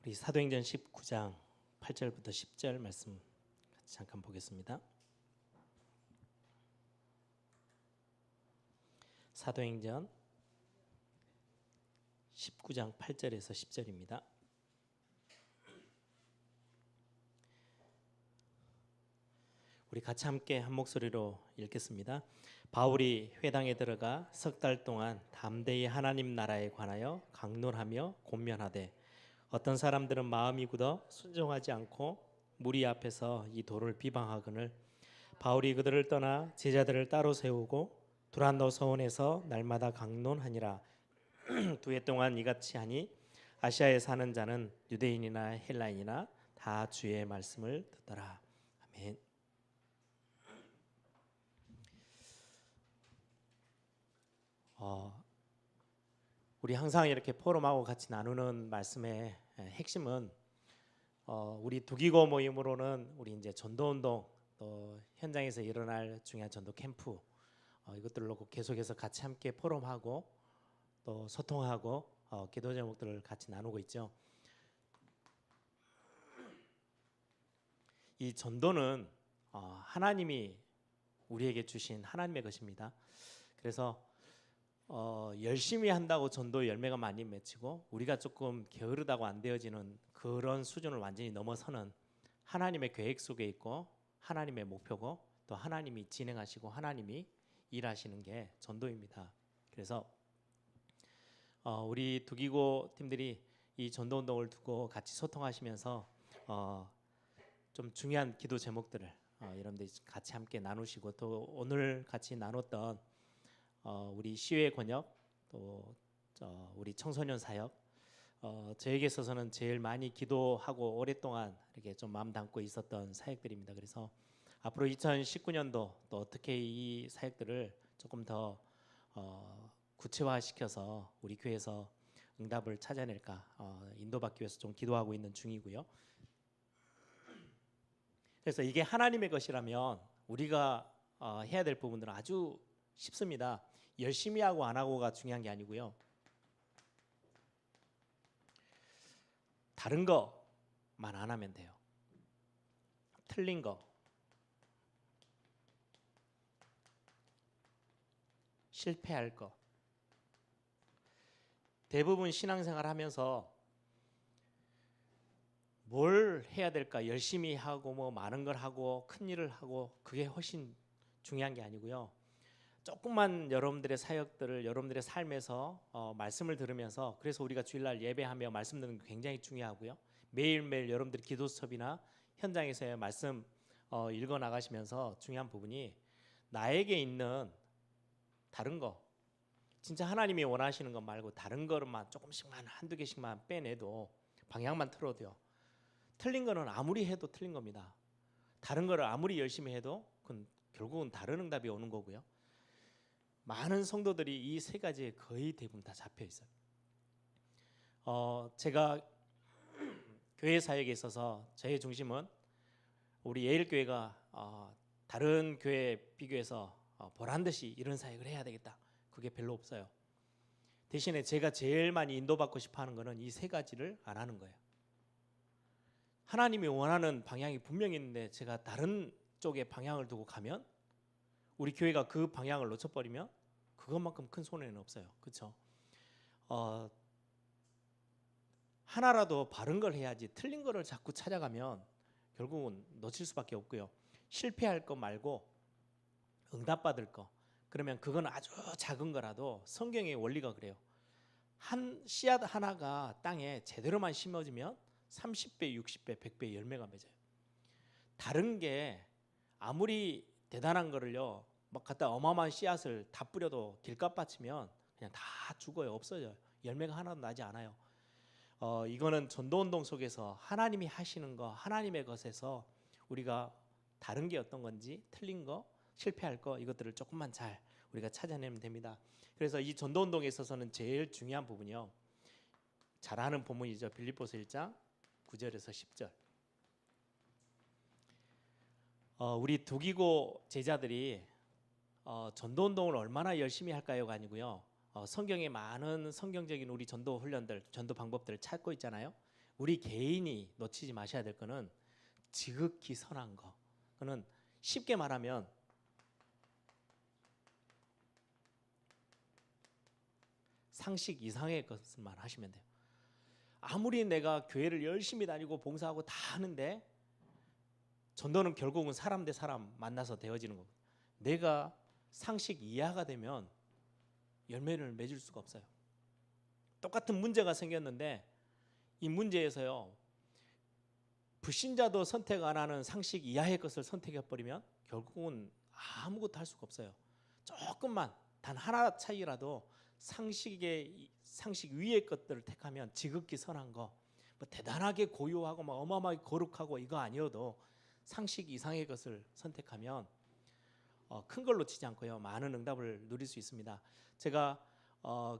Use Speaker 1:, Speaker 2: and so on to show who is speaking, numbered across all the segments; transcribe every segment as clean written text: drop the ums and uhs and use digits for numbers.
Speaker 1: 우리 사도행전 19장 8절부터 10절 말씀 같이 잠깐 보겠습니다. 사도행전 19장 8절에서 10절입니다. 우리 같이 함께 한 목소리로 읽겠습니다. 바울이 회당에 들어가 석 달 동안 담대히 하나님 나라에 관하여 강론하며 권면하되 어떤 사람들은 마음이 굳어 순종하지 않고 무리 앞에서 이 도를 비방하거늘 바울이 그들을 떠나 제자들을 따로 세우고 두란노 서원에서 날마다 강론하니라. 2해 동안 이같이 하니 아시아에 사는 자는 유대인이나 헬라인이나 다 주의 말씀을 듣더라. 아멘. 우리 항상 이렇게 포럼하고 같이 나누는 말씀의 핵심은 우리 두기고 모임으로는 우리 이제 전도운동 또 현장에서 일어날 중요한 전도 캠프 이것들을 놓고 계속해서 같이 함께 포럼하고 또 소통하고 기도 제목들을 같이 나누고 있죠. 이 전도는 하나님이 우리에게 주신 하나님의 것입니다. 그래서 열심히 한다고 전도 열매가 많이 맺히고 우리가 조금 게으르다고 안 되어지는 그런 수준을 완전히 넘어서는 하나님의 계획 속에 있고 하나님의 목표고 또 하나님이 진행하시고 하나님이 일하시는 게 전도입니다. 그래서 우리 두기고 팀들이 이 전도 운동을 두고 같이 소통하시면서 좀 중요한 기도 제목들을 여러분들이 같이 함께 나누시고 또 오늘 같이 나눴던 우리 시외 권역 또 우리 청소년 사역 저에게 있어서는 제일 많이 기도하고 오랫동안 이렇게 좀 마음 담고 있었던 사역들입니다. 그래서 앞으로 2019년도 또 어떻게 이 사역들을 조금 더 구체화시켜서 우리 교회에서 응답을 찾아낼까 인도받기 위해서 좀 기도하고 있는 중이고요. 그래서 이게 하나님의 것이라면 우리가 해야 될 부분들은 아주 쉽습니다. 열심히 하고 안 하고가 중요한 게 아니고요. 다른 거만 안 하면 돼요. 틀린 거, 실패할 거. 대부분 신앙생활 하면서 뭘 해야 될까? 열심히 하고 뭐 많은 걸 하고 큰 일을 하고 그게 훨씬 중요한 게 아니고요. 조금만 여러분들의 사역들을 여러분들의 삶에서 말씀을 들으면서 그래서 우리가 주일날 예배하며 말씀 듣는 게 굉장히 중요하고요. 매일매일 여러분들이 기도 수업이나 현장에서의 말씀 읽어 나가시면서 중요한 부분이 나에게 있는 다른 거 진짜 하나님이 원하시는 것 말고 다른 거만 조금씩만 한두 개씩만 빼내도 방향만 틀어도요. 틀린 거는 아무리 해도 틀린 겁니다. 다른 거를 아무리 열심히 해도 그건 결국은 다른 응답이 오는 거고요. 많은 성도들이 이 세 가지에 거의 대부분 다 잡혀 있어요. 제가 교회 사역에 있어서 저의 중심은 우리 예일교회가 다른 교회에 비교해서 보란 듯이 이런 사역을 해야 되겠다. 그게 별로 없어요. 대신에 제가 제일 많이 인도받고 싶어하는 거는 이 세 가지를 안 하는 거예요. 하나님이 원하는 방향이 분명히 있는데 제가 다른 쪽에 방향을 두고 가면 우리 교회가 그 방향을 놓쳐버리면 그것만큼 큰 손해는 없어요. 그렇죠? 하나라도 바른 걸 해야지 틀린 거를 자꾸 찾아가면 결국은 놓칠 수밖에 없고요. 실패할 거 말고 응답받을 거 그러면 그건 아주 작은 거라도 성경의 원리가 그래요. 한 씨앗 하나가 땅에 제대로만 심어지면 30배, 60배, 100배 열매가 맺어요. 다른 게 아무리 대단한 거를요 막 갖다 어마어마한 씨앗을 다 뿌려도 길가 빠치면 그냥 다 죽어요. 없어져요. 열매가 하나도 나지 않아요. 이거는 전도운동 속에서 하나님이 하시는 거 하나님의 것에서 우리가 다른 게 어떤 건지 틀린 거 실패할 거 이것들을 조금만 잘 우리가 찾아내면 됩니다. 그래서 이 전도운동에 있어서는 제일 중요한 부분이요 잘 아는 본문이죠. 빌립보서 1장 9절에서 10절 우리 두기고 제자들이 전도운동을 얼마나 열심히 할까요가 아니고요. 성경에 많은 성경적인 우리 전도 훈련들, 전도 방법들을 찾고 있잖아요. 우리 개인이 놓치지 마셔야 될 거는 지극히 선한 거. 그는 쉽게 말하면 상식 이상의 것만 하시면 돼요. 아무리 내가 교회를 열심히 다니고 봉사하고 다 하는데 전도는 결국은 사람 대 사람 만나서 되어지는 거고, 내가 상식 이하가 되면 열매를 맺을 수가 없어요. 똑같은 문제가 생겼는데 이 문제에서요, 불신자도 선택 안 하는 상식 이하의 것을 선택해 버리면 결국은 아무것도 할 수가 없어요. 조금만 단 하나 차이라도 상식 위의 것들을 택하면 지극히 선한 거, 뭐 대단하게 고요하고 막 어마어마하게 거룩하고 이거 아니어도 상식 이상의 것을 선택하면 큰 걸 놓치지 않고요, 많은 응답을 누릴 수 있습니다. 제가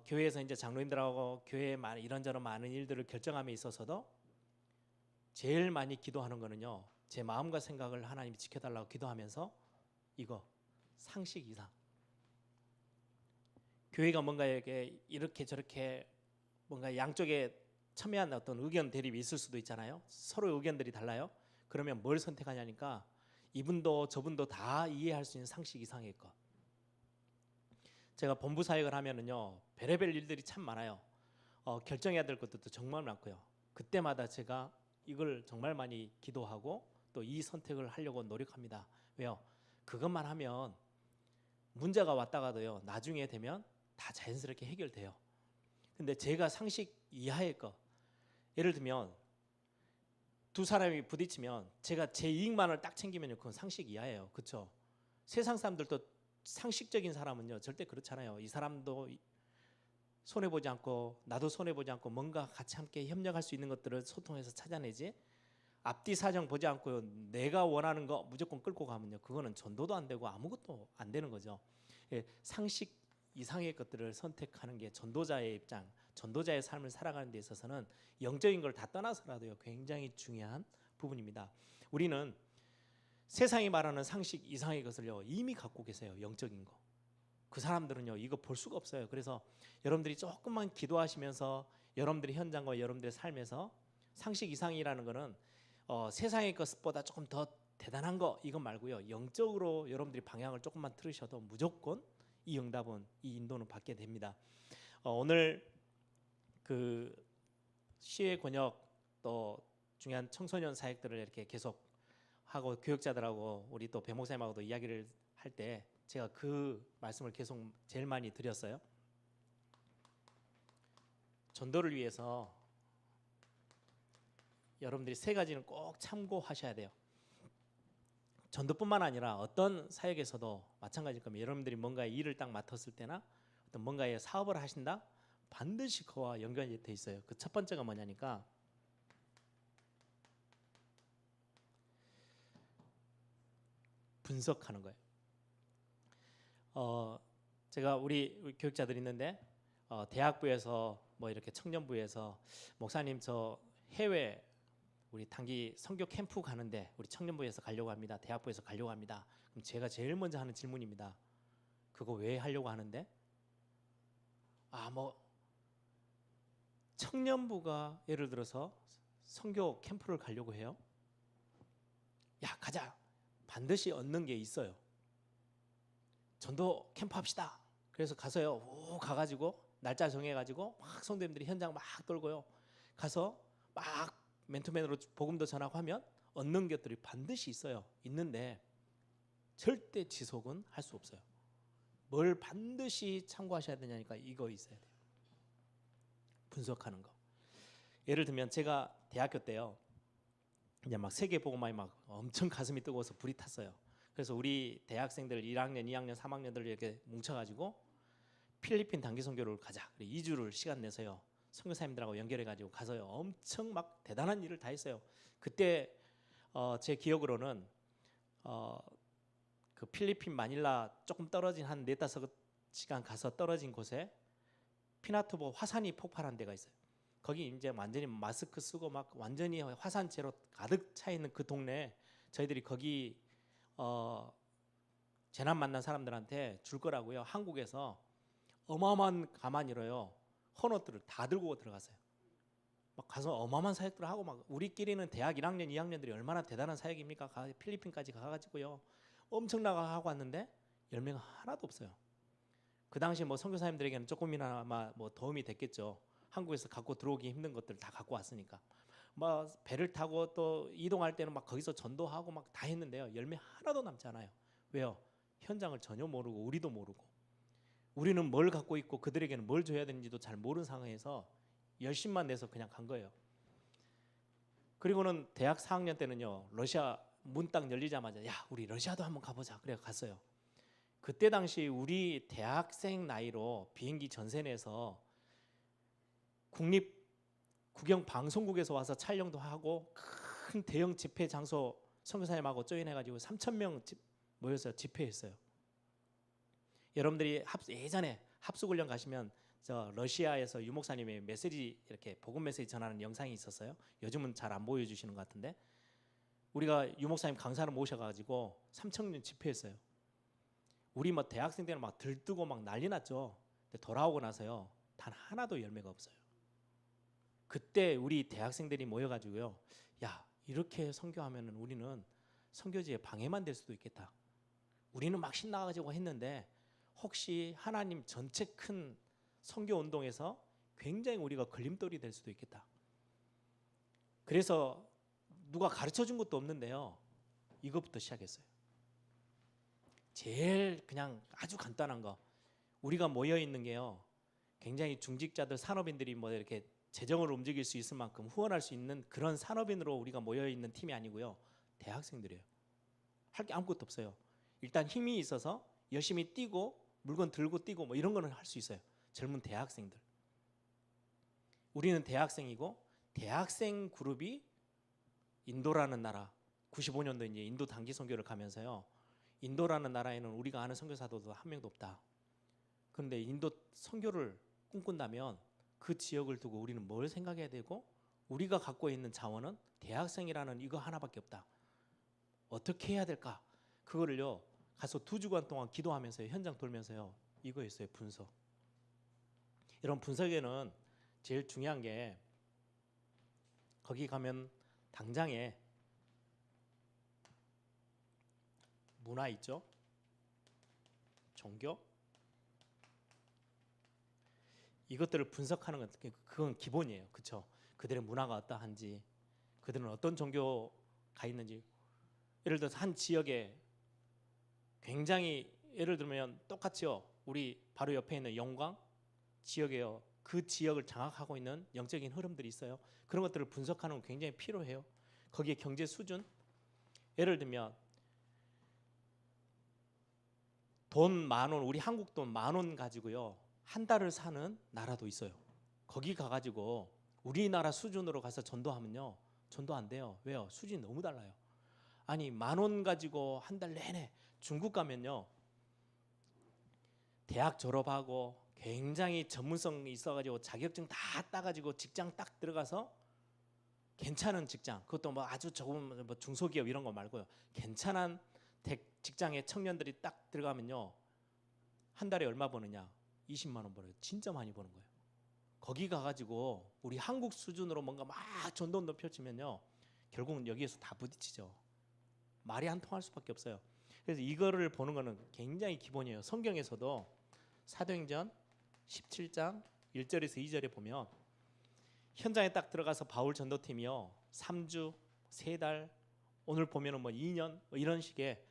Speaker 1: 교회에서 이제 장로님들하고 교회에 이런저런 많은 일들을 결정함에 있어서도 제일 많이 기도하는 거는요, 제 마음과 생각을 하나님이 지켜달라고 기도하면서 이거 상식 이상, 교회가 뭔가 이렇게 저렇게 뭔가 양쪽에 첨예한 어떤 의견 대립이 있을 수도 있잖아요. 서로 의견들이 달라요. 그러면 뭘 선택하냐니까 이분도 저분도 다 이해할 수 있는 상식 이상의 것. 제가 본부 사역을 하면은요, 별의별 일들이 참 많아요. 결정해야 될 것도 정말 많고요. 그때마다 제가 이걸 정말 많이 기도하고 또 이 선택을 하려고 노력합니다. 왜요? 그것만 하면 문제가 왔다가도요, 나중에 되면 다 자연스럽게 해결돼요. 근데 제가 상식 이하의 것, 예를 들면 두 사람이 부딪히면 제가 제 이익만을 딱 챙기면요, 그건 상식 이하예요. 그렇죠? 세상 사람들도 상식적인 사람은요 절대 그렇잖아요. 이 사람도 손해 보지 않고 나도 손해 보지 않고 뭔가 같이 함께 협력할 수 있는 것들을 소통해서 찾아내지, 앞뒤 사정 보지 않고 내가 원하는 거 무조건 끌고 가면요, 그거는 전도도 안 되고 아무것도 안 되는 거죠. 상식 이상의 것들을 선택하는 게 전도자의 입장, 전도자의 삶을 살아가는 데 있어서는 영적인 걸 다 떠나서라도요 굉장히 중요한 부분입니다. 우리는 세상이 말하는 상식 이상의 것을요 이미 갖고 계세요. 영적인 거. 그 사람들은요 이거 볼 수가 없어요. 그래서 여러분들이 조금만 기도하시면서 여러분들의 현장과 여러분들의 삶에서 상식 이상이라는 거는 세상의 것보다 조금 더 대단한 거 이건 말고요, 영적으로 여러분들이 방향을 조금만 틀으셔도 무조건 이 응답은, 이 인도는 받게 됩니다. 오늘 그 시의 권역 또 중요한 청소년 사역들을 이렇게 계속 하고 교육자들하고 우리 또 배목사님하고도 이야기를 할 때 제가 그 말씀을 계속 제일 많이 드렸어요. 전도를 위해서 여러분들이 세 가지는 꼭 참고하셔야 돼요. 전도뿐만 아니라 어떤 사역에서도 마찬가지일 겁니다. 여러분들이 뭔가 일을 딱 맡았을 때나 어떤 뭔가의 사업을 하신다, 반드시 그와 연관이 돼 있어요. 그 첫 번째가 뭐냐니까 분석하는 거예요. 제가 우리 교육자들 있는데 대학부에서 뭐 이렇게 청년부에서 목사님 저 해외 우리 단기 선교 캠프 가는데 우리 청년부에서 가려고 합니다. 대학부에서 가려고 합니다. 그럼 제가 제일 먼저 하는 질문입니다. 그거 왜 하려고 하는데? 뭐 청년부가 예를 들어서 선교 캠프를 가려고 해요. 야 가자. 반드시 얻는 게 있어요. 전도 캠프 합시다. 그래서 가서요, 가가지고 날짜 정해가지고 막 성도님들이 현장 막 돌고요, 가서 막 맨투맨으로 복음도 전하고 하면 얻는 것들이 반드시 있어요. 있는데 절대 지속은 할 수 없어요. 뭘 반드시 참고하셔야 되냐니까 이거 있어야 돼요. 분석하는 거. 예를 들면 제가 대학교 때요, 이제 막 세계 복음화에 막 엄청 가슴이 뜨거워서 불이 탔어요. 그래서 우리 대학생들 1학년, 2학년, 3학년들 이렇게 뭉쳐가지고 필리핀 단기 선교를 가자. 2주를 시간 내서요 선교사님들하고 연결해가지고 가서요 엄청 막 대단한 일을 다 했어요. 그때 제 기억으로는 그 필리핀 마닐라 조금 떨어진 한 4-5시간 가서 떨어진 곳에 피나투보 화산이 폭발한 데가 있어요. 거기 이제 완전히 마스크 쓰고 막 완전히 화산재로 가득 차 있는 그 동네에 저희들이 거기 재난 만난 사람들한테 줄 거라고요, 한국에서 어마어마한 가마니로요 헌옷들을 다 들고 들어갔어요. 막 가서 어마어마한 사역들을 하고 막 우리끼리는 대학 1학년, 2학년들이 얼마나 대단한 사역입니까? 필리핀까지 가가지고요. 엄청나게 하고 왔는데 열매가 하나도 없어요. 그 당시 뭐 선교사님들에게는 조금이나마 뭐 도움이 됐겠죠. 한국에서 갖고 들어오기 힘든 것들 다 갖고 왔으니까. 막 배를 타고 또 이동할 때는 막 거기서 전도하고 막 다 했는데요. 열매 하나도 남지 않아요. 왜요? 현장을 전혀 모르고 우리도 모르고 우리는 뭘 갖고 있고 그들에게는 뭘 줘야 되는지도 잘 모르는 상황에서 열심만 내서 그냥 간 거예요. 그리고는 대학 4학년 때는요. 러시아 문 딱 열리자마자 야 우리 러시아도 한번 가보자. 그래 갔어요. 그때 당시 우리 대학생 나이로 비행기 전세 내서 국립 국영 방송국에서 와서 촬영도 하고 큰 대형 집회 장소 선교사님하고 조인해가지고 3,000명 모여서 집회했어요. 여러분들이 예전에 합숙훈련 가시면 저 러시아에서 유목사님의 메시지 이렇게 복음 메시지 전하는 영상이 있었어요. 요즘은 잘 안 보여주시는 것 같은데 우리가 유목사님 강사를 모셔가지고 3,000명 집회했어요. 우리 뭐 대학생 때는 막 들뜨고 막 난리 났죠. 근데 돌아오고 나서요 단 하나도 열매가 없어요. 그때 우리 대학생들이 모여가지고요, 야 이렇게 선교하면은 우리는 선교지에 방해만 될 수도 있겠다. 우리는 막 신나가지고 했는데 혹시 하나님 전체 큰 선교 운동에서 굉장히 우리가 걸림돌이 될 수도 있겠다. 그래서 누가 가르쳐 준 것도 없는데요, 이것부터 시작했어요. 제일 그냥 아주 간단한 거, 우리가 모여 있는 게요, 굉장히 중직자들 산업인들이 뭐 이렇게 재정을 움직일 수 있을 만큼 후원할 수 있는 그런 산업인으로 우리가 모여 있는 팀이 아니고요, 대학생들이에요. 할 게 아무것도 없어요. 일단 힘이 있어서 열심히 뛰고 물건 들고 뛰고 뭐 이런 거는 할 수 있어요. 젊은 대학생들. 우리는 대학생이고 대학생 그룹이 인도라는 나라, 95년도 이제 인도 단기 선교를 가면서요, 인도라는 나라에는 우리가 아는 선교사도 한 명도 없다. 그런데 인도 선교를 꿈꾼다면 그 지역을 두고 우리는 뭘 생각해야 되고, 우리가 갖고 있는 자원은 대학생이라는 이거 하나밖에 없다. 어떻게 해야 될까? 그거를요 가서 2주간 동안 기도하면서요, 현장 돌면서요, 이거였어요, 분석. 이런 분석에는 제일 중요한 게, 거기 가면 당장에 문화 있죠, 종교, 이것들을 분석하는 건 그건 기본이에요. 그렇죠? 그들의 문화가 어떠한지, 그들은 어떤 종교가 있는지. 예를 들어서 한 지역에 굉장히, 예를 들면 똑같이요, 우리 바로 옆에 있는 영광 지역에요, 그 지역을 장악하고 있는 영적인 흐름들이 있어요. 그런 것들을 분석하는 건 굉장히 필요해요. 거기에 경제 수준, 예를 들면 돈 10,000원, 우리 한국 돈 10,000원 가지고요 한 달을 사는 나라도 있어요. 거기 가가지고 우리나라 수준으로 가서 전도하면요, 전도 안 돼요. 왜요? 수준이 너무 달라요. 아니 10,000원 가지고 한 달 내내, 중국 가면요 대학 졸업하고 굉장히 전문성이 있어가지고 자격증 다 따가지고 직장 딱 들어가서 괜찮은 직장, 그것도 뭐 아주 조금 뭐 중소기업 이런 거 말고요, 괜찮은 직장에 청년들이 딱 들어가면요 한 달에 얼마 버느냐? 20만 원 벌어요. 진짜 많이 버는 거예요. 거기 가가지고 우리 한국 수준으로 뭔가 막 전도운동 펼치면요 결국은 여기에서 다 부딪히죠. 말이 안 통할 수밖에 없어요. 그래서 이거를 보는 거는 굉장히 기본이에요. 성경에서도 사도행전 17장 1절에서 2절에 보면 현장에 딱 들어가서 바울 전도팀이요 3주, 3달, 오늘 보면은 뭐 2년 뭐 이런 식의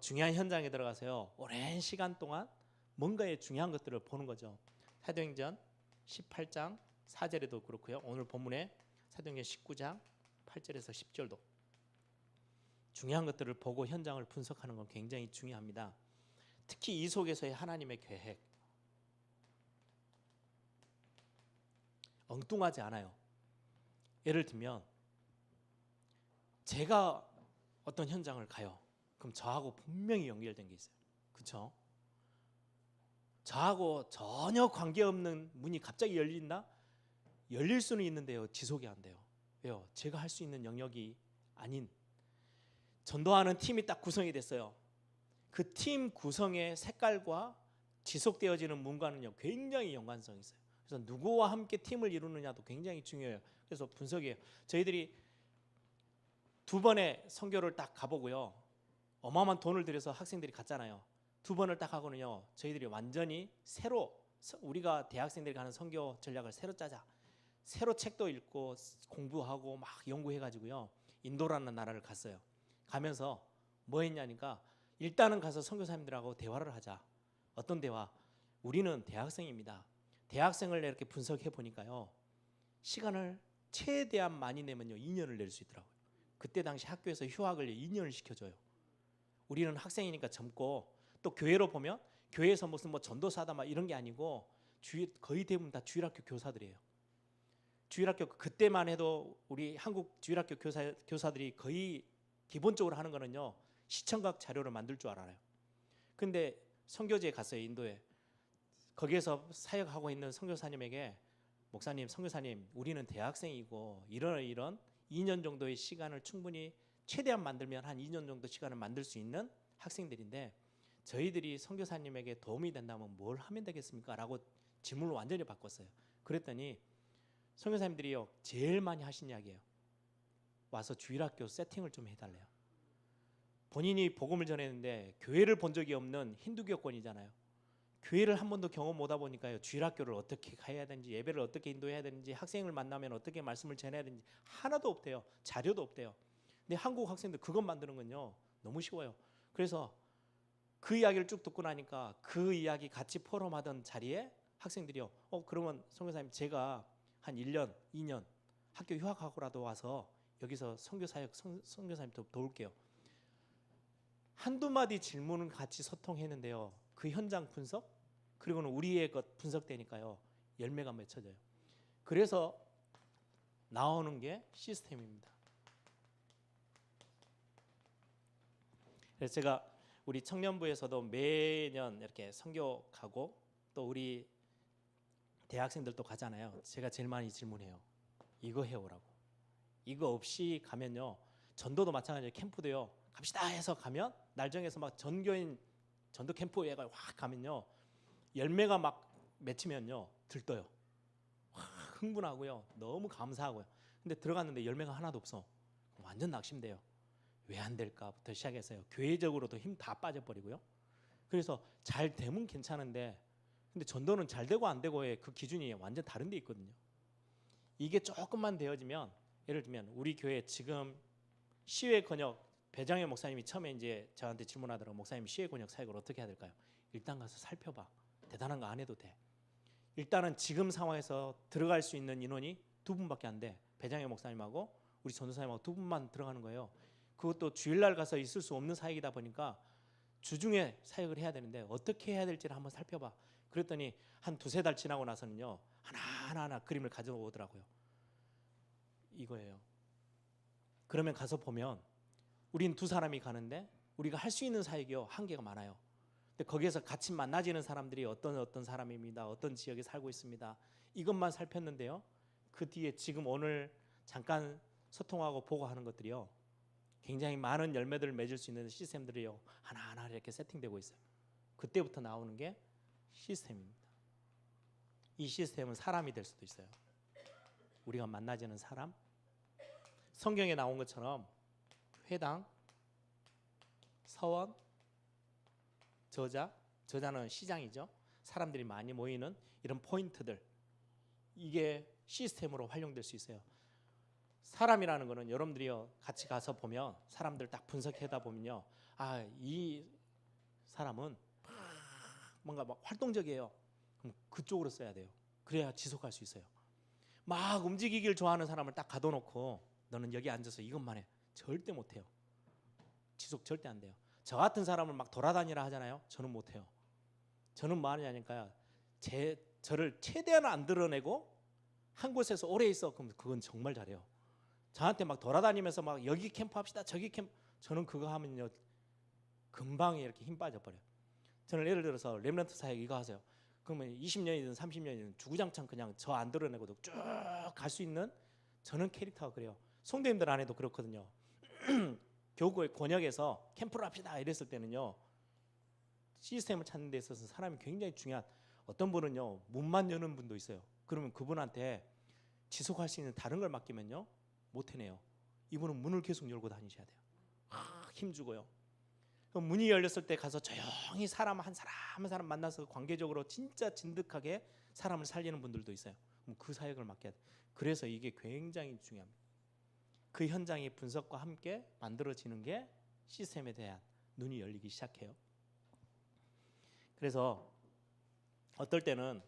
Speaker 1: 중요한 현장에 들어가서요 오랜 시간 동안 뭔가의 중요한 것들을 보는 거죠. 사도행전 18장 4절에도 그렇고요, 오늘 본문에 사도행전 19장 8절에서 10절도 중요한 것들을 보고 현장을 분석하는 건 굉장히 중요합니다. 특히 이 속에서의 하나님의 계획, 엉뚱하지 않아요. 예를 들면 제가 어떤 현장을 가요. 그럼 저하고 분명히 연결된 게 있어요. 그렇죠? 저하고 전혀 관계없는 문이 갑자기 열린다? 열릴 수는 있는데요, 지속이 안 돼요. 왜요? 제가 할 수 있는 영역이 아닌, 전도하는 팀이 딱 구성이 됐어요. 그 팀 구성의 색깔과 지속되어지는 문과는요 굉장히 연관성이 있어요. 그래서 누구와 함께 팀을 이루느냐도 굉장히 중요해요. 그래서 분석이에요. 저희들이 2번의 선교를 딱 가보고요. 어마어마한 돈을 들여서 학생들이 갔잖아요. 2번을 딱 하고는요. 저희들이 완전히 새로 우리가 대학생들이 가는 선교 전략을 새로 짜자. 새로 책도 읽고 공부하고 막 연구해가지고요. 인도라는 나라를 갔어요. 가면서 뭐 했냐니까 일단은 가서 선교사님들하고 대화를 하자. 어떤 대화? 우리는 대학생입니다. 대학생을 이렇게 분석해 보니까요. 시간을 최대한 많이 내면요. 2년을 낼 수 있더라고요. 그때 당시 학교에서 휴학을 2년을 시켜줘요. 우리는 학생이니까 젊고 또 교회로 보면 교회에서 무슨 뭐 전도사다 막 이런 게 아니고 거의 대부분 다 주일학교 교사들이에요. 주일학교 그때만 해도 우리 한국 주일학교 교사들이 거의 기본적으로 하는 거는요. 시청각 자료를 만들 줄 알아요. 근데 선교지에 갔어요. 인도에. 거기에서 사역하고 있는 선교사님에게 목사님, 선교사님, 우리는 대학생이고 이런 2년 정도의 시간을 충분히 최대한 만들면 한 2년 정도 시간을 만들 수 있는 학생들인데 저희들이 선교사님에게 도움이 된다면 뭘 하면 되겠습니까? 라고 질문을 완전히 바꿨어요. 그랬더니 선교사님들이요 제일 많이 하신 이야기예요. 와서 주일학교 세팅을 좀 해달래요. 본인이 복음을 전했는데 교회를 본 적이 없는 힌두교권이잖아요. 교회를 한 번도 경험 못하 보니까요. 주일학교를 어떻게 가야 되는지 예배를 어떻게 인도해야 되는지 학생을 만나면 어떻게 말씀을 전해야 되는지 하나도 없대요. 자료도 없대요. 근데 한국 학생들 그것 만드는 건요. 너무 쉬워요. 그래서 그 이야기를 쭉 듣고 나니까 그 이야기 같이 포럼하던 자리에 학생들이요. 그러면 선교사님 제가 한 1년, 2년 학교 휴학하고라도 와서 여기서 선교사역 선교사님 도울게요. 한두 마디 질문은 같이 소통했는데요. 그 현장 분석 그리고는 우리의 것 분석되니까요. 열매가 맺혀져요. 그래서 나오는 게 시스템입니다. 그래서 제가 우리 청년부에서도 매년 이렇게 선교 가고 또 우리 대학생들도 가잖아요. 제가 제일 많이 질문해요. 이거 해오라고. 이거 없이 가면요. 전도도 마찬가지예요. 캠프도요. 갑시다 해서 가면 날 정해서 막 전교인 전도 캠프에 확 가면요. 열매가 막 맺히면요. 들떠요. 확 흥분하고요. 너무 감사하고요. 근데 들어갔는데 열매가 하나도 없어. 완전 낙심돼요. 왜 안 될까부터 시작해서요. 교회적으로도 힘 다 빠져버리고요. 그래서 잘 되면 괜찮은데 근데 전도는 잘 되고 안 되고의 그 기준이 완전 다른 데 있거든요. 이게 조금만 되어지면 예를 들면 우리 교회 지금 시외 권역 배장현 목사님이 처음에 이제 저한테 질문하더라고요. 목사님 시외 권역 사역을 어떻게 해야 될까요? 일단 가서 살펴봐. 대단한 거 안 해도 돼. 일단은 지금 상황에서 들어갈 수 있는 인원이 2분밖에 안 돼. 배장현 목사님하고 우리 전도사님하고 2분만 들어가는 거예요. 그것도 주일날 가서 있을 수 없는 사역이다 보니까 주중에 사역을 해야 되는데 어떻게 해야 될지를 한번 살펴봐. 그랬더니 한 2-3달 지나고 나서는요. 하나하나 그림을 가져오더라고요. 이거예요. 그러면 가서 보면 우린 2사람이 가는데 우리가 할 수 있는 사역이요. 한계가 많아요. 근데 거기에서 같이 만나지는 사람들이 어떤 사람입니다. 어떤 지역에 살고 있습니다. 이것만 살폈는데요. 그 뒤에 지금 오늘 잠깐 소통하고 보고하는 것들이요. 굉장히 많은 열매들을 맺을 수 있는 시스템들이요. 하나하나 이렇게 세팅되고 있어요. 그때부터 나오는 게 시스템입니다. 이 시스템은 사람이 될 수도 있어요. 우리가 만나지는 사람. 성경에 나온 것처럼 회당, 서원, 저자는 시장이죠. 사람들이 많이 모이는 이런 포인트들. 이게 시스템으로 활용될 수 있어요. 사람이라는 거는 여러분들이요 같이 가서 보면 사람들 딱 분석하다 보면요, 이 사람은 뭔가 막 활동적이에요. 그럼 그쪽으로 써야 돼요. 그래야 지속할 수 있어요. 막 움직이길 좋아하는 사람을 딱 가둬놓고 너는 여기 앉아서 이것만 해. 절대 못해요. 지속 절대 안 돼요. 저 같은 사람을 막 돌아다니라 하잖아요. 저는 못해요. 저는 뭐 하냐니까요. 저를 최대한 안 드러내고 한 곳에서 오래 있어. 그럼 그건 정말 잘해요. 저한테 막 돌아다니면서 막 여기 캠프 합시다. 저기 캠프. 저는 그거 하면요. 금방 이렇게 힘 빠져버려요. 저는 예를 들어서 렘넌트 사역 이거 하세요. 그러면 20년이든 30년이든 주구장창 그냥 저 안 드러내고도 쭉 갈 수 있는 저는 캐릭터가 그래요. 성도님들 안에도 그렇거든요. 교구의 권역에서 캠프를 합시다 이랬을 때는요. 시스템을 찾는 데 있어서 사람이 굉장히 중요한 어떤 분은요. 문만 여는 분도 있어요. 그러면 그분한테 지속할 수 있는 다른 걸 맡기면요 못 해내요. 이분은 문을 계속 열고 다니셔야 돼요. 힘주고요. 그럼 문이 열렸을 때 가서 조용히 사람 한 사람 만나서 관계적으로 진짜 진득하게 사람을 살리는 분들도 있어요. 그럼 그 사역을 맡겨야 돼요. 그래서 이게 굉장히 중요합니다. 그 현장의 분석과 함께 만들어지는 게 시스템에 대한 눈이 열리기 시작해요. 그래서 어떨 때는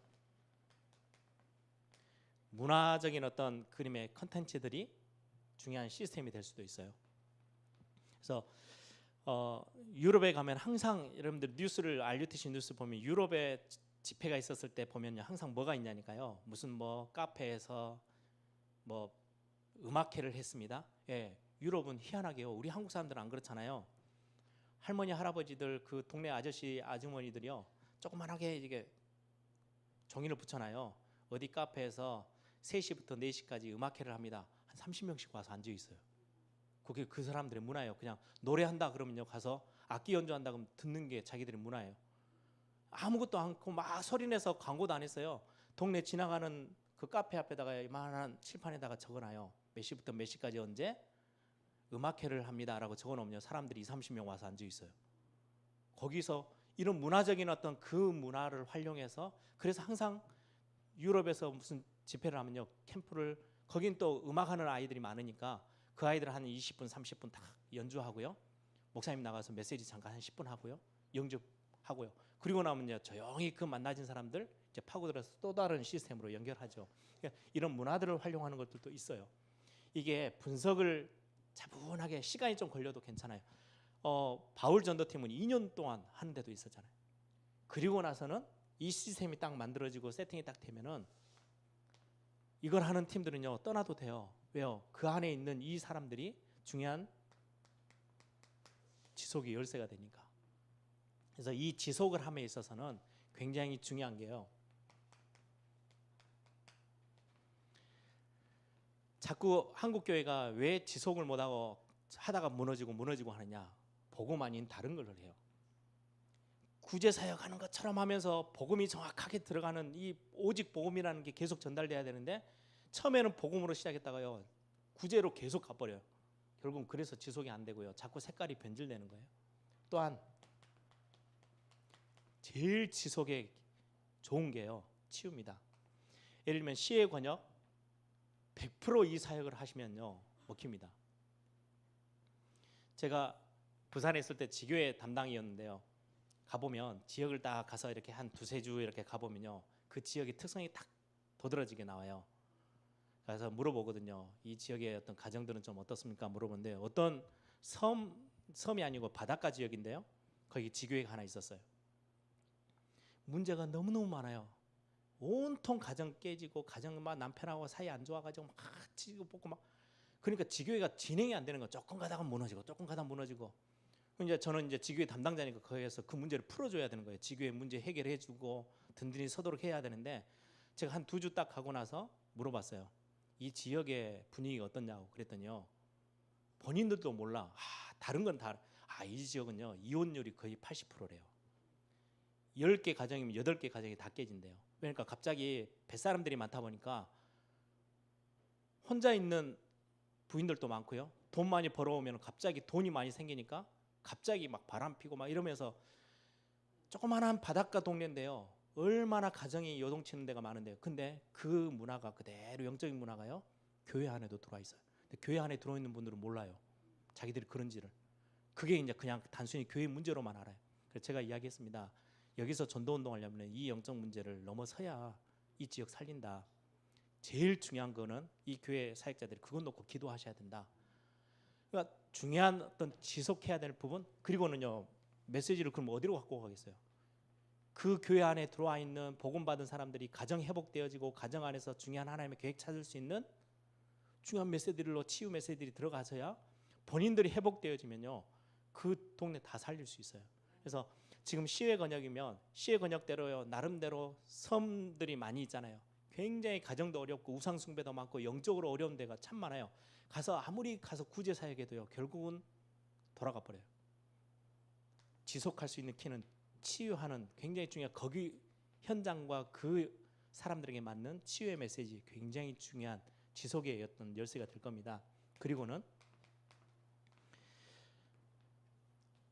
Speaker 1: 문화적인 어떤 그림의 컨텐츠들이 중요한 시스템이 될 수도 있어요. 그래서 유럽에 가면 항상 여러분들 뉴스를 RUTC 뉴스 보면 유럽에 집회가 있었을 때 보면요 항상 뭐가 있냐니까요. 무슨 뭐 카페에서 뭐 음악회를 했습니다. 예, 유럽은 희한하게요. 우리 한국 사람들은 안 그렇잖아요. 할머니 할아버지들 그 동네 아저씨 아주머니들이요 조그만하게 이게 종이를 붙여놔요. 어디 카페에서 3시부터 4시까지 음악회를 합니다. 한 30명씩 와서 앉아 있어요. 그게 그 사람들의 문화예요. 그냥 노래한다 그러면요 가서 악기 연주한다 그러면 듣는 게 자기들의 문화예요. 아무것도 않고 막 소리내서 광고도 안 했어요. 동네 지나가는 그 카페 앞에다가 이만한 칠판에다가 적어놔요. 몇 시부터 몇 시까지 언제 음악회를 합니다라고 적어놓으면 사람들이 20-30명 와서 앉아 있어요. 거기서 이런 문화적인 어떤 그 문화를 활용해서 그래서 항상 유럽에서 무슨 집회를 하면요 캠프를 거긴 또 음악하는 아이들이 많으니까 그 아이들 한 20분 30분 다 연주하고요. 목사님 나가서 메시지 잠깐 한 10분 하고요. 영접하고요. 그리고 나면요 조용히 그 만나진 사람들 이제 파고들어서 또 다른 시스템으로 연결하죠. 그러니까 이런 문화들을 활용하는 것들도 있어요. 이게 분석을 차분하게 시간이 좀 걸려도 괜찮아요. 바울 전도팀은 2년 동안 하는 데도 있었잖아요. 그리고 나서는 이 시스템이 딱 만들어지고 세팅이 딱 되면은 이걸 하는 팀들은요 떠나도 돼요. 왜요? 그 안에 있는 이 사람들이 중요한 지속의 열쇠가 되니까. 그래서 이 지속을 함에 있어서는 굉장히 중요한 게요. 자꾸 한국 교회가 왜 지속을 못하고 하다가 무너지고 하느냐? 복음 아닌 다른 걸 해요. 구제 사역하는 것처럼 하면서 복음이 정확하게 들어가는 이 오직 복음이라는 게 계속 전달돼야 되는데 처음에는 복음으로 시작했다가요 구제로 계속 가버려요. 결국은 그래서 지속이 안 되고요. 자꾸 색깔이 변질되는 거예요. 또한 제일 지속에 좋은 게요 치유입니다. 예를 들면 시의 권역 100% 이 사역을 하시면요 먹힙니다. 제가 부산에 있을 때 지교회 담당이었는데요. 가보면 지역을 딱 가서 이렇게 한 2-3주 이렇게 가보면요 그 지역의 특성이 딱 도드라지게 나와요. 그래서 물어보거든요. 이 지역의 어떤 가정들은 좀 어떻습니까? 물어보는데 어떤 섬이 아니고 바닷가 지역인데요. 거기 지교회가 하나 있었어요. 문제가 너무너무 많아요. 온통 가정 깨지고 가정 막 남편하고 사이 안 좋아가지고 막 치고 뽑고 막 그러니까 지교회가 진행이 안 되는 거. 조금 가다가 무너지고 조금 가다가 무너지고. 이제 저는 이제 지교회 담당자니까 거기에서 그 문제를 풀어줘야 되는 거예요. 지교회 문제 해결해주고 든든히 서도록 해야 되는데 제가 한 2주 딱 가고 나서 물어봤어요. 이 지역의 분위기가 어떻냐고 그랬더니요. 본인들도 몰라. 다른 건 다. 이 지역은요 이혼율이 거의 80%래요. 10개 가정이면 8개 가정이 다 깨진대요. 그러니까 갑자기 뱃사람들이 많다 보니까 혼자 있는 부인들도 많고요. 돈 많이 벌어오면 갑자기 돈이 많이 생기니까 갑자기 막 바람 피고 막 이러면서 조그만한 바닷가 동네인데요. 얼마나 가정이 요동치는 데가 많은데요. 근데 그 문화가 그대로 영적인 문화가요. 교회 안에도 들어와 있어요. 근데 교회 안에 들어있는 분들은 몰라요. 자기들이 그런지를. 그게 이제 그냥 단순히 교회 문제로만 알아요. 그래서 제가 이야기했습니다. 여기서 전도운동 하려면 이 영적 문제를 넘어서야 이 지역 살린다. 제일 중요한 거는 이 교회 사역자들이 그것 놓고 기도하셔야 된다. 그러니까 중요한 어떤 지속해야 될 부분 그리고는요 메시지를 그럼 어디로 갖고 가겠어요? 그 교회 안에 들어와 있는 복음 받은 사람들이 가정 회복되어지고 가정 안에서 중요한 하나님의 계획 찾을 수 있는 중요한 메시지들로 치유 메시지들이 들어가서야 본인들이 회복되어지면요 그 동네 다 살릴 수 있어요. 그래서 지금 시외 권역이면 시외 권역대로요 나름대로 섬들이 많이 있잖아요. 굉장히 가정도 어렵고 우상 숭배도 많고 영적으로 어려운 데가 참 많아요. 가서 아무리 가서 구제 사역해도요 결국은 돌아가 버려요. 지속할 수 있는 키는 치유하는 굉장히 중요한 거기 현장과 그 사람들에게 맞는 치유의 메시지 굉장히 중요한 지속의 어떤 열쇠가 될 겁니다. 그리고는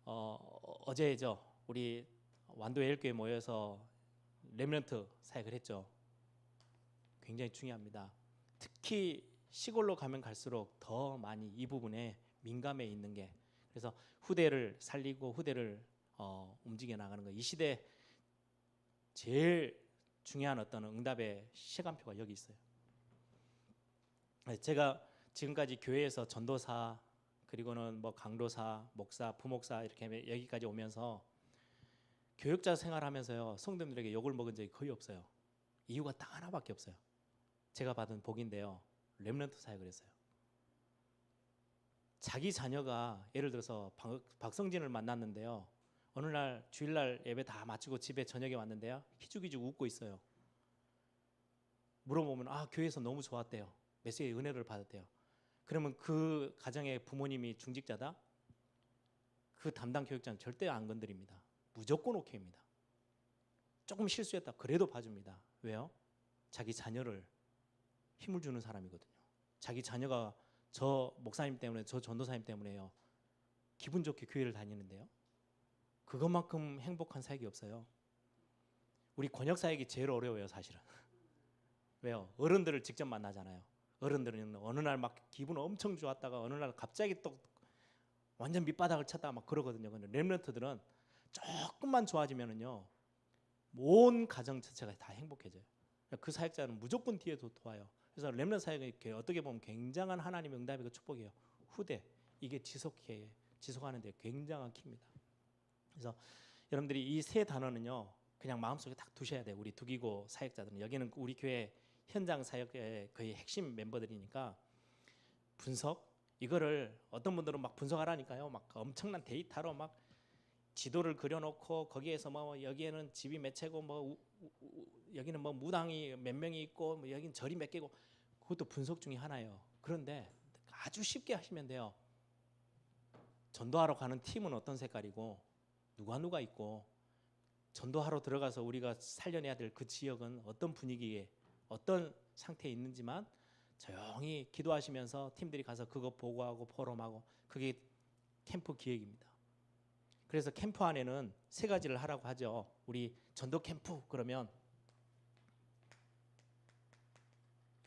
Speaker 1: 어제죠, 우리 완도예일교회 모여서 렘넌트 사역을 했죠. 굉장히 중요합니다. 특히 시골로 가면 갈수록 더 많이 이 부분에 민감해 있는 게, 그래서 후대를 살리고 후대를 움직여 나가는 거, 이 시대 제일 중요한 어떤 응답의 시간표가 여기 있어요. 제가 지금까지 교회에서 전도사, 그리고는 뭐 강도사, 목사, 부목사 이렇게 여기까지 오면서 교육자 생활하면서요, 성도님들에게 욕을 먹은 적이 거의 없어요. 이유가 딱 하나밖에 없어요. 제가 받은 복인데요, 렘넌트 사역을 했어요. 자기 자녀가 예를 들어서 박성진을 만났는데요, 어느 날 주일날 예배 다 마치고 집에 저녁에 왔는데요, 희죽희죽 웃고 있어요. 물어보면 교회에서 너무 좋았대요. 메시지의 은혜를 받았대요. 그러면 그 가정의 부모님이 중직자다? 그 담당 교육자는 절대 안 건드립니다. 무조건 오케이입니다. 조금 실수했다 그래도 봐줍니다. 왜요? 자기 자녀를 힘을 주는 사람이거든요. 자기 자녀가 저 목사님 때문에, 저 전도사님 때문에요, 기분 좋게 교회를 다니는데요, 그것만큼 행복한 사역이 없어요. 우리 권역 사역이 제일 어려워요, 사실은. 왜요? 어른들을 직접 만나잖아요. 어른들은 어느 날 막 기분 엄청 좋았다가 어느 날 갑자기 또 완전 밑바닥을 쳤다가 막 그러거든요. 근데 렘넌트들은 조금만 좋아지면은요, 온 가정 자체가 다 행복해져요. 그 사역자는 무조건 뒤에서 도와요. 그래서 렘넌트 사역이 어떻게 보면 굉장한 하나님의 응답이고 축복이에요. 후대, 이게 지속하는 데 굉장한 키입니다. 그래서 여러분들이 이 세 단어는요, 그냥 마음속에 딱 두셔야 돼요. 우리 두기고 사역자들은. 여기는 우리 교회 현장 사역의 거의 핵심 멤버들이니까 분석, 이거를 어떤 분들은 막 분석하라니까요, 막 엄청난 데이터로 막 지도를 그려놓고 거기에서 뭐 여기에는 집이 몇 채고 뭐 여기는 뭐 무당이 몇 명이 있고 뭐 여기는 절이 몇 개고, 그것도 분석 중에 하나예요. 그런데 아주 쉽게 하시면 돼요. 전도하러 가는 팀은 어떤 색깔이고 누가 있고, 전도하러 들어가서 우리가 살려내야 될 그 지역은 어떤 분위기에 어떤 상태에 있는지만 조용히 기도하시면서 팀들이 가서 그거 보고하고 포럼하고, 그게 캠프 기획입니다. 그래서 캠프 안에는 세 가지를 하라고 하죠. 우리 전도 캠프 그러면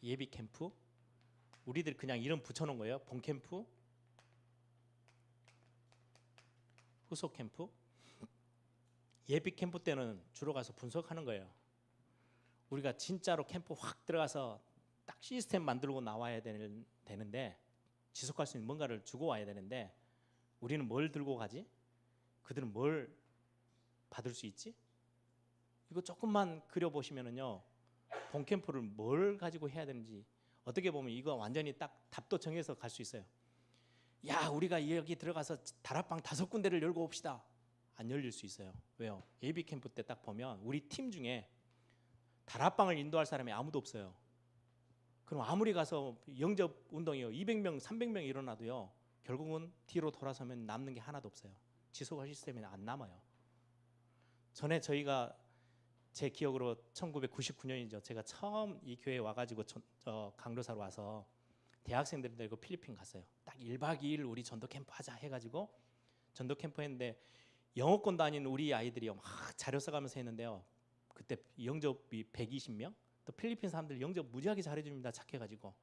Speaker 1: 예비 캠프, 우리들 그냥 이름 붙여놓은 거예요. 본 캠프, 후속 캠프. 예비 캠프 때는 주로 가서 분석하는 거예요. 우리가 진짜로 캠프 확 들어가서 딱 시스템 만들고 나와야 되는데, 지속할 수 있는 뭔가를 주고 와야 되는데, 우리는 뭘 들고 가지? 그들은 뭘 받을 수 있지? 이거 조금만 그려보시면은요, 본 캠프를 뭘 가지고 해야 되는지 어떻게 보면 이거 완전히 딱 답도 정해서 갈 수 있어요. 야, 우리가 여기 들어가서 다락방 5군데를 열고 옵시다. 안 열릴 수 있어요. 왜요? 예비 캠프 때 딱 보면 우리 팀 중에 다락방을 인도할 사람이 아무도 없어요. 그럼 아무리 가서 영접 운동이요 200명, 300명 일어나도요, 결국은 뒤로 돌아서면 남는 게 하나도 없어요. 지속할 시스템이 안 남아요. 전에 저희가, 제 기억으로 1999년이죠. 제가 처음 이 교회에 와가지고 강도사로 와서 대학생들 데리고 필리핀 갔어요. 딱 1박 2일 우리 전도 캠프 하자 해가지고 전도 캠프 했는데, 영어권도 아닌 우리 아이들이요 막 자료 써가면서 했는데요, 그때 영접이 120명, 또 필리핀 사람들 영접 무지하게 잘해줍니다. 착해가지고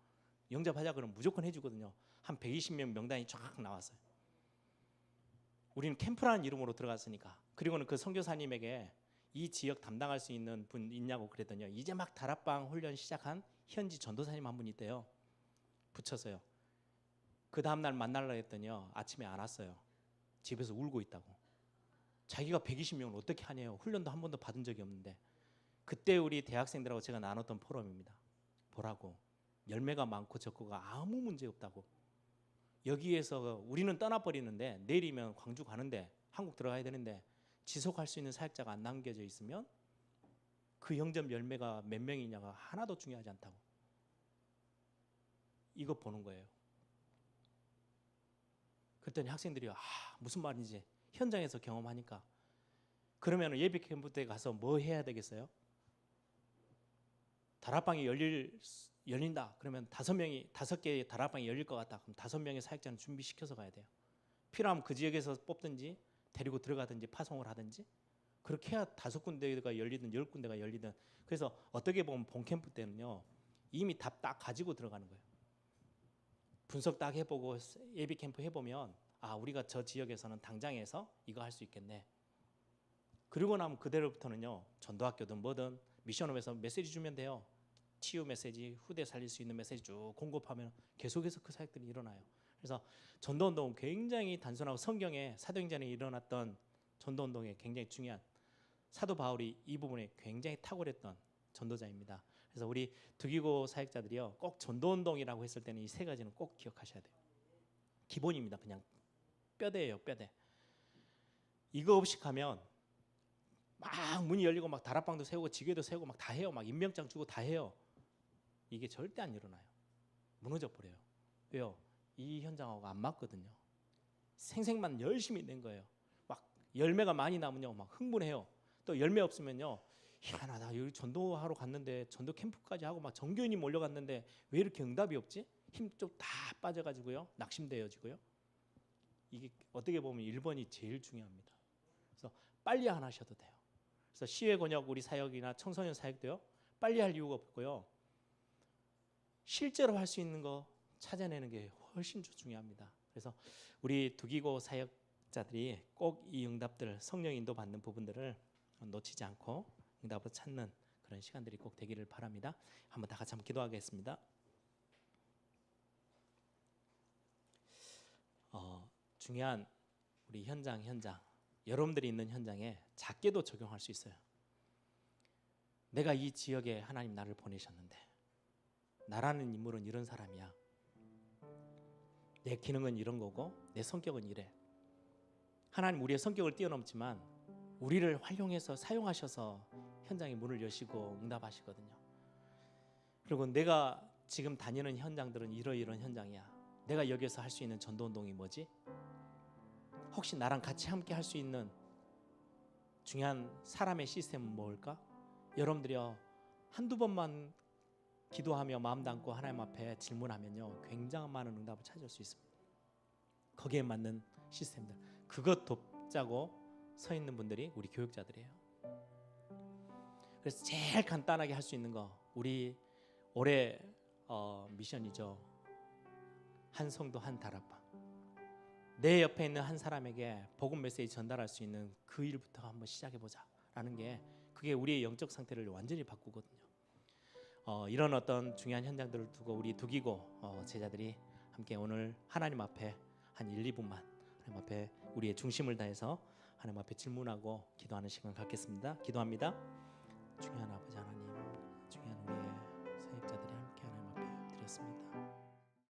Speaker 1: 영접하자 그러면 무조건 해주거든요. 한 120명 명단이 쫙 나왔어요. 우리는 캠프라는 이름으로 들어갔으니까. 그리고는 그 선교사님에게 이 지역 담당할 수 있는 분 있냐고 그랬더니요, 이제 막 다락방 훈련 시작한 현지 전도사님 한 분 있대요. 붙였어요. 그 다음날 만나려고 했더니요, 아침에 안 왔어요. 집에서 울고 있다고. 자기가 120명을 어떻게 하냐요. 훈련도 한 번도 받은 적이 없는데. 그때 우리 대학생들하고 제가 나눴던 포럼입니다. 보라고, 열매가 많고 적고가 아무 문제 없다고. 여기에서 우리는 떠나버리는데, 내일이면 광주 가는데, 한국 들어가야 되는데 지속할 수 있는 사역자가 안 남겨져 있으면 그 영접 열매가 몇 명이냐가 하나도 중요하지 않다고. 이거 보는 거예요. 그랬더니 학생들이 무슨 말인지 현장에서 경험하니까. 그러면 예비 캠프 때 가서 뭐 해야 되겠어요? 다락방이 열릴 열린다. 그러면 5개의 다락방이 열릴 것 같다. 그럼 5명의 사역자는 준비시켜서 가야 돼요. 필요하면 그 지역에서 뽑든지 데리고 들어가든지 파송을 하든지 그렇게 해야 5군데가 열리든 10군데가 열리든. 그래서 어떻게 보면 본캠프 때는요 이미 답 딱 가지고 들어가는 거예요. 분석 딱 해보고 예비 캠프 해보면 아 우리가 저 지역에서는 당장에서 이거 할 수 있겠네. 그리고 나면 그대로부터는요 전도학교든 뭐든 미션홈에서 메시지 주면 돼요. 치유 메시지, 후대 살릴 수 있는 메시지 쭉 공급하면 계속해서 그 사역들이 일어나요. 그래서 전도운동은 굉장히 단순하고 성경에 사도행전에 일어났던 전도운동에 굉장히 중요한 사도 바울이 이 부분에 굉장히 탁월했던 전도자입니다. 그래서 우리 두기고 사역자들이요 꼭 전도운동이라고 했을 때는 이 3가지는 꼭 기억하셔야 돼요. 기본입니다. 그냥 뼈대예요, 뼈대. 이거 없이 가면 막 문이 열리고 막 다락방도 세우고 지교도 세우고 막 다 해요. 막 임명장 주고 다 해요. 이게 절대 안 일어나요. 무너져 버려요. 왜요? 이 현장하고 안 맞거든요. 생색만 열심히 낸 거예요. 막 열매가 많이 나면요 막 흥분해요. 또 열매 없으면요 희한하다. 여기 전도하러 갔는데 전도 캠프까지 하고 막 전교인이 몰려갔는데 왜 이렇게 응답이 없지? 힘 좀 다 빠져가지고요 낙심되어지고요. 이게 어떻게 보면 1번이 제일 중요합니다. 그래서 빨리 안 하셔도 돼요. 그래서 시외 권역 우리 사역이나 청소년 사역도요 빨리 할 이유가 없고요. 실제로 할 수 있는 거 찾아내는 게 훨씬 중요합니다. 그래서 우리 두기고 사역자들이 꼭 이 응답들 성령 인도 받는 부분들을 놓치지 않고 응답을 찾는 그런 시간들이 꼭 되기를 바랍니다. 한번 다 같이 한번 기도하겠습니다. 중요한 우리 현장 여러분들이 있는 현장에 작게도 적용할 수 있어요. 내가 이 지역에 하나님 나를 보내셨는데 나라는 인물은 이런 사람이야. 내 기능은 이런 거고 내 성격은 이래. 하나님 우리의 성격을 뛰어넘지만 우리를 활용해서 사용하셔서 현장의 문을 여시고 응답하시거든요. 그리고 내가 지금 다니는 현장들은 이러이러한 현장이야. 내가 여기서 할 수 있는 전도운동이 뭐지? 혹시 나랑 같이 함께 할 수 있는 중요한 사람의 시스템은 뭘까? 여러분들이요 한두 번만 기도하며 마음 담고 하나님 앞에 질문하면요 굉장히 많은 응답을 찾을 수 있습니다. 거기에 맞는 시스템들 그것 돕자고 서 있는 분들이 우리 교육자들이에요. 그래서 제일 간단하게 할 수 있는 거 우리 올해 미션이죠. 한 성도 한 다락방. 내 옆에 있는 한 사람에게 복음 메시지 전달할 수 있는 그 일부터 한번 시작해보자 라는 게 그게 우리의 영적 상태를 완전히 바꾸거든요. 이런 어떤 중요한 현장들을 두고 우리 두기고 제자들이 함께 오늘 하나님 앞에 한 1, 2분만 하나님 앞에 우리의 중심을 다해서 하나님 앞에 질문하고 기도하는 시간 갖겠습니다. 기도합니다. 중요한 아버지 하나님